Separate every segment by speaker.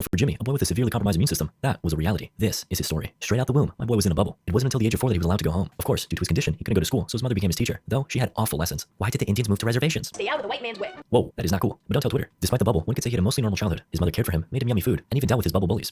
Speaker 1: For Jimmy, a boy with a severely compromised immune system, that was a reality. This is his story. Straight out the womb, my boy was in a bubble. It wasn't until the age of 4 that he was allowed to go home. Of course, due to his condition, he couldn't go to school, so his mother became his teacher, though she had awful lessons. Why did the Indians move to reservations?
Speaker 2: Stay out of the white man's way.
Speaker 1: Whoa, that is not cool. But don't tell Twitter. Despite the bubble, one could say he had a mostly normal childhood. His mother cared for him, made him yummy food, and even dealt with his bubble bullies.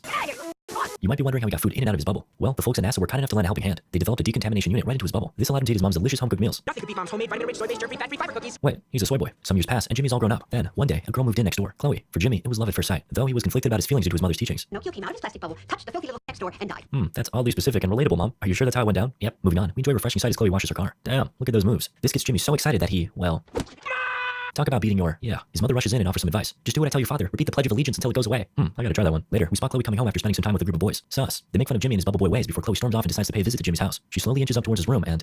Speaker 1: You might be wondering how he got food in and out of his bubble. Well, the folks at NASA were kind enough to lend a helping hand. They developed a decontamination unit right into his bubble. This allowed him to eat his mom's delicious home-cooked meals.
Speaker 2: Nothing could beat mom's homemade vitamin-rich soy-based jerky fat-free fiber cookies.
Speaker 1: Wait, he's a soy boy. Some years pass, and Jimmy's all grown up. Then, one day, a girl moved in next door, Chloe. For Jimmy, it was love at first sight, though he was conflicted about his feelings due to his mother's teachings.
Speaker 2: Pinocchio came out of his plastic bubble, touched the filthy little next door, and died.
Speaker 1: That's oddly specific and relatable, Mom. Are you sure that's how it went down? Yep, moving on. We enjoy a refreshing sight as Chloe washes her car. Damn, look at those moves. This gets Jimmy so excited that he, well... Talk about beating your... Yeah. His mother rushes in and offers some advice. Just do what I tell your father. Repeat the Pledge of Allegiance until it goes away. I gotta try that one. Later, we spot Chloe coming home after spending some time with a group of boys. Sus. They make fun of Jimmy and his bubble boy ways before Chloe storms off and decides to pay a visit to Jimmy's house. She slowly inches up towards his room and...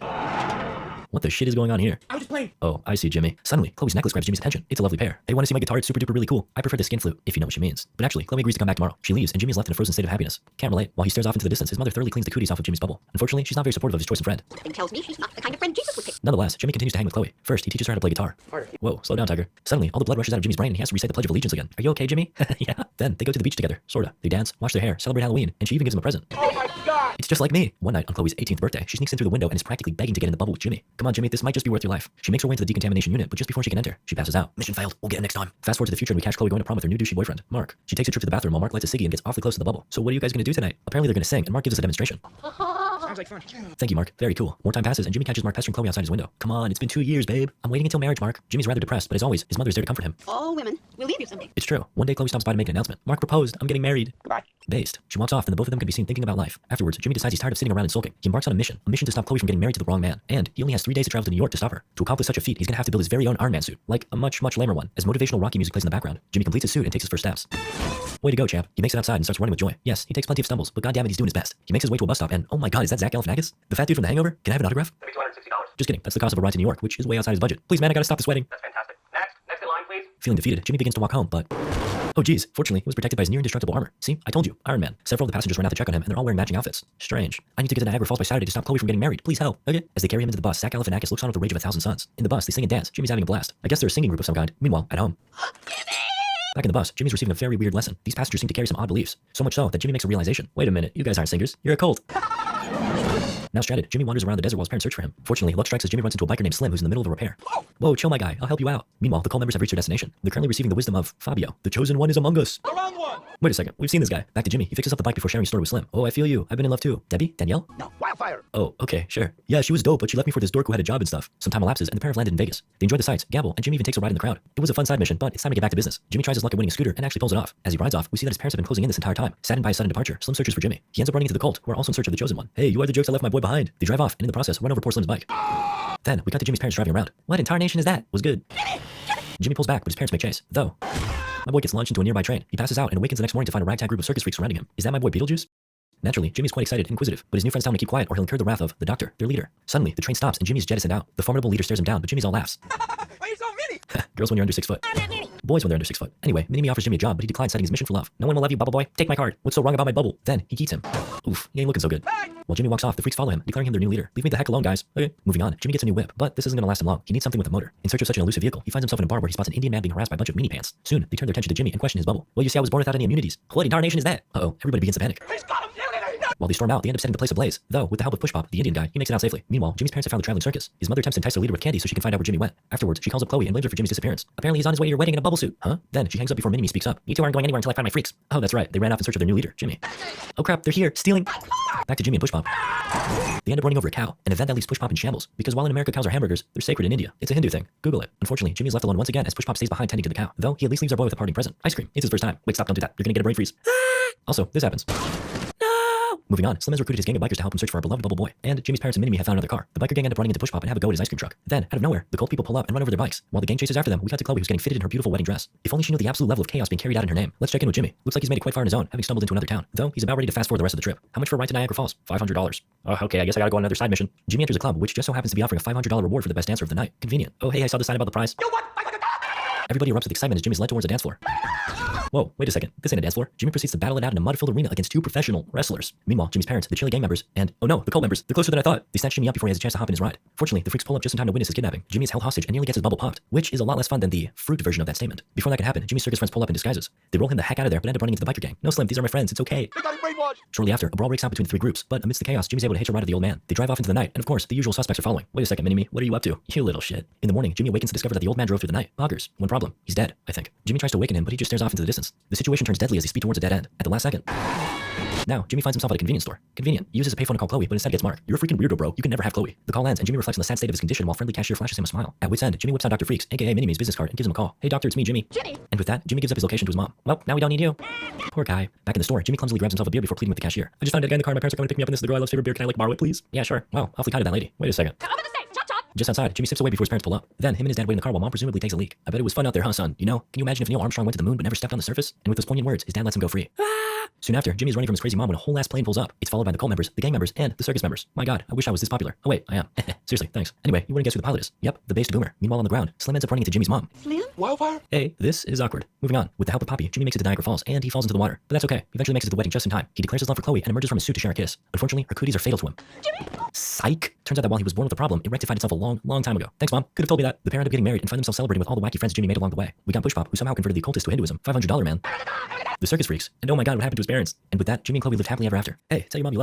Speaker 1: What the shit is going on here?
Speaker 2: I was just playing.
Speaker 1: Oh, I see, Jimmy. Suddenly, Chloe's necklace grabs Jimmy's attention. It's a lovely pair. Hey, want to see my guitar? It's super duper really cool. I prefer the skin flute, if you know what she means. But actually, Chloe agrees to come back tomorrow. She leaves, and Jimmy is left in a frozen state of happiness. Can't relate. While he stares off into the distance, his mother thoroughly cleans the cooties off of Jimmy's bubble. Unfortunately, she's not very supportive of his choice of friend.
Speaker 2: Nothing tells me she's not the kind of friend Jesus would pick.
Speaker 1: Nonetheless, Jimmy continues to hang with Chloe. First, he teaches her how to play guitar.
Speaker 2: Harder.
Speaker 1: Whoa, slow down, Tiger. Suddenly, all the blood rushes out of Jimmy's brain and he has to recite the Pledge of Allegiance again. Are you okay, Jimmy? Yeah. Then, they go to the beach together. Sorta. They dance, wash their hair, celebrate Halloween, and she even gives him a present.
Speaker 2: Oh my God!
Speaker 1: It's just like me. One night, on Chloe's 18th birthday, she sneaks in through the window and is practically begging to get in the bubble with Jimmy. Come on, Jimmy, this might just be worth your life. She makes her way into the decontamination unit, but just before she can enter, she passes out. Mission failed. We'll get it next time. Fast forward to the future and we catch Chloe going to prom with her new douchey boyfriend, Mark. She takes a trip to the bathroom while Mark lights a ciggy and gets awfully close to the bubble. So what are you guys gonna do tonight? Apparently they're gonna sing, and Mark gives us a demonstration.
Speaker 2: Sounds like fun.
Speaker 1: Thank you, Mark. Very cool. More time passes, and Jimmy catches Mark pestering Chloe outside his window. Come on, it's been 2 years, babe. I'm waiting until marriage, Mark. Jimmy's rather depressed, but as always, his mother's there to comfort him.
Speaker 2: All women will leave you someday.
Speaker 1: It's true. One day Chloe stops by to make an announcement. Mark proposed. I'm getting married.
Speaker 2: Goodbye.
Speaker 1: Based. She walks off, and the both of them can be seen thinking about life. Afterwards, Jimmy decides he's tired of sitting around and sulking. He embarks on a mission to stop Chloe from getting married to the wrong man. And he only has 3 days to travel to New York to stop her. To accomplish such a feat, he's gonna have to build his very own Iron Man suit, like a much lamer one. As motivational Rocky music plays in the background, Jimmy completes his suit and takes his first steps. Way to go, champ. He makes it outside and starts running with joy. Yes, he takes plenty of stumbles, but goddammit, he's doing his best. He makes his way to a bus stop and, oh my god, is that Zach Galifianakis? The fat dude from The Hangover? Can I have an autograph?
Speaker 3: Maybe $260.
Speaker 1: Just kidding. That's the cost of a ride to New York, which is way outside his budget. Please, man, I gotta stop this wedding.
Speaker 3: That's fantastic. Next in line, please.
Speaker 1: Feeling defeated, Jimmy begins to walk home, but... Oh geez, fortunately, he was protected by his near-indestructible armor. See, I told you, Iron Man. Several of the passengers run out to check on him, and they're all wearing matching outfits. Strange. I need to get to Niagara Falls by Saturday to stop Chloe from getting married. Please help. Okay. As they carry him into the bus, Zach Galifianakis looks on with the rage of 1,000 suns. In the bus, they sing and dance. Jimmy's having a blast. I guess they're a singing group of some kind. Meanwhile, at home. Back in the bus, Jimmy's receiving a very weird lesson. These passengers seem to carry some odd beliefs. So much so that Jimmy makes a realization. Wait a minute, you guys aren't singers. You're a cult. Now stranded, Jimmy wanders around the desert while his parents search for him. Fortunately, luck strikes as Jimmy runs into a biker named Slim who's in the middle of a repair. Whoa, chill my guy, I'll help you out. Meanwhile, the cult members have reached their destination. They're currently receiving the wisdom of Fabio. The chosen one is among us.
Speaker 3: The wrong one.
Speaker 1: Wait a second, we've seen this guy. Back to Jimmy, he fixes up the bike before sharing his story with Slim. Oh, I feel you. I've been in love too. Debbie? Danielle?
Speaker 3: No, wildfire.
Speaker 1: Oh, okay, sure. Yeah, she was dope, but she left me for this dork who had a job and stuff. Some time elapses, and the pair have landed in Vegas. They enjoy the sights, gamble, and Jimmy even takes a ride in the crowd. It was a fun side mission, but it's time to get back to business. Jimmy tries his luck at winning a scooter and actually pulls it off. As he rides off, we see that his parents have been closing in this entire time. Saddened by his sudden departure, Slim searches for Jimmy. He ends up running into the cult, who are also in search of the chosen one. Hey, you are the jokes I left my boy behind. They drive off, and in the process, run over poor Slim's bike. Then, we cut to Jimmy's parents driving around. What in tarnation is that? Was good. Jimmy pulls back, but his parents make chase. Though, my boy gets launched into a nearby train. He passes out and awakens the next morning to find a ragtag group of circus freaks surrounding him. Is that my boy Beetlejuice? Naturally, Jimmy's quite excited and inquisitive, but his new friends tell him to keep quiet or he'll incur the wrath of the doctor, their leader. Suddenly, the train stops and Jimmy is jettisoned out. The formidable leader stares him down, but Jimmy's all laughs.
Speaker 3: Why are you so mini?
Speaker 1: Girls when you're under 6 foot. Boys when they're under 6 foot. Anyway, Mini-Me offers Jimmy a job, but he declines, citing his mission for love. No one will love you, bubble boy. Take my card. What's so wrong about my bubble? Then, he eats him. Oof, he ain't looking so good. While Jimmy walks off, the freaks follow him, declaring him their new leader. Leave me the heck alone, guys. Okay. Moving on, Jimmy gets a new whip, but this isn't gonna last him long. He needs something with a motor. In search of such an elusive vehicle, he finds himself in a bar where he spots an Indian man being harassed by a bunch of mini pants. Soon, they turn their attention to Jimmy and question his bubble. Well, you see, I was born without any immunities. What in tarnation is that? Uh-oh, everybody begins to panic.
Speaker 3: He's got him.
Speaker 1: While they storm out, they end up setting the place ablaze. Though, with the help of Push Pop, the Indian guy, he makes it out safely. Meanwhile, Jimmy's parents have found the traveling circus. His mother attempts to entice her leader with candy so she can find out where Jimmy went. Afterwards, she calls up Chloe and blames her for Jimmy's disappearance. Apparently, he's on his way to your wedding in a bubble suit. Huh? Then, she hangs up before Mini-Me speaks up. You two aren't going anywhere until I find my freaks. Oh, that's right. They ran off in search of their new leader, Jimmy. Oh crap, they're here, stealing. Back to Jimmy and Push Pop. They end up running over a cow, an event that leaves Push Pop in shambles. Because while in America cows are hamburgers, they're sacred in India. It's a Hindu thing. Google it. Unfortunately, Jimmy is left alone once again as Push Pop stays behind tending to the cow. Though, he at least leaves our boy with a parting present. Ice cream. It's his first time. Wait, stop, don't do that. You're gonna get a brain freeze. Also, this happens. Moving on, Slim has recruited his gang of bikers to help him search for our beloved bubble boy. And Jimmy's parents and Mini-Me have found another car. The biker gang end up running into Push Pop and have a go at his ice cream truck. Then, out of nowhere, the cult people pull up and run over their bikes. While the gang chases after them, we cut to Chloe who's getting fitted in her beautiful wedding dress. If only she knew the absolute level of chaos being carried out in her name. Let's check in with Jimmy. Looks like he's made it quite far on his own, having stumbled into another town. Though, he's about ready to fast forward the rest of the trip. How much for a ride to Niagara Falls? $500. Oh, okay, I guess I gotta go on another side mission. Jimmy enters a club, which just so happens to be offering a $500 reward for the best dancer of the night. Convenient. Oh, hey, I saw the sign about the prize.
Speaker 3: You what? $500.
Speaker 1: Everybody erupts with excitement as Jimmy's led towards the dance floor. Whoa, wait a second. This ain't a dance floor. Jimmy proceeds to battle it out in a mud-filled arena against two professional wrestlers. Meanwhile, Jimmy's parents, the Chili gang members, and oh no, the cult members, they're closer than I thought. They snatch Jimmy up before he has a chance to hop in his ride. Fortunately, the freaks pull up just in time to witness his kidnapping. Jimmy is held hostage and nearly gets his bubble popped, which is a lot less fun than the fruit version of that statement. Before that could happen, Jimmy's circus friends pull up in disguises. They roll him the heck out of there, but end up running into the biker gang. No, Slim, these are my friends. It's okay.
Speaker 3: They got him brainwashed.
Speaker 1: Shortly after, a brawl breaks out between the three groups, but amidst the chaos, Jimmy's able to hitch a ride to the old man. They drive off into the night, and of course, the usual suspects are following. Wait a second, Mini-Me, what are you up to? You little shit. In the morning, Jimmy awakens to discover that the old man drove through the night. Boggers. One problem. He's dead, I think. Jimmy tries to awaken him, but he just stares off into the distance. The situation turns deadly as they speed towards a dead end. At the last second. Now, Jimmy finds himself at a convenience store. Convenient. He uses a payphone to call Chloe, but instead gets Mark. You're a freaking weirdo, bro. You can never have Chloe. The call ends, and Jimmy reflects on the sad state of his condition while friendly cashier flashes him a smile. At wit's end, Jimmy whips out Dr. Freaks, aka Mini-Me's business card, and gives him a call. Hey, doctor, it's me, Jimmy.
Speaker 2: Jimmy!
Speaker 1: And with that, Jimmy gives up his location to his mom. Well, now we don't need you. Poor guy. Back in the store, Jimmy clumsily grabs himself a beer before pleading with the cashier. I just found a guy in the car. My parents are going to pick me up, and this is the girl I love's favorite beer. Can I borrow it, please? Yeah, sure. Wow, awfully kind of that lady. Wait a second.
Speaker 2: Come over the safe! Chop chop!
Speaker 1: Just outside, Jimmy sips away before his parents pull up. Then, him and his dad wait in the car while mom presumably takes a leak. I bet it was fun out there, huh, son? You know? Can you imagine if Neil Armstrong went to the moon but never stepped on the surface? And with those poignant words, his dad lets him go free. Soon after, Jimmy's running from his crazy mom when a whole ass plane pulls up. It's followed by the cult members, the gang members, and the circus members. My god, I wish I was this popular. Oh wait, I am. Seriously, thanks. Anyway, you wouldn't guess who the pilot is. Yep, the based boomer. Meanwhile on the ground, Slim ends up running into Jimmy's mom.
Speaker 2: Slim?
Speaker 3: Wildfire?
Speaker 1: Hey, this is awkward. Moving on. With the help of Poppy, Jimmy makes it to Niagara Falls, and he falls into the water. But that's okay. He eventually makes it to the wedding just in time. He declares his love for Chloe and emerges from his suit to share a kiss. Unfortunately, her cooties are fatal to him.
Speaker 2: Jimmy!
Speaker 1: Psych! Turns out that while he was born with a problem, it rectified itself a long time ago. Thanks, Mom. Could have told me that. The pair end up getting married and find themselves celebrating with all the wacky friends Jimmy made along the way. We got Push Pop, who somehow converted the occultist to Hinduism. $500 man. The circus freaks. And oh my god, what happened to his parents? And with that, Jimmy and Chloe lived happily ever after. Hey, tell your mom you love her.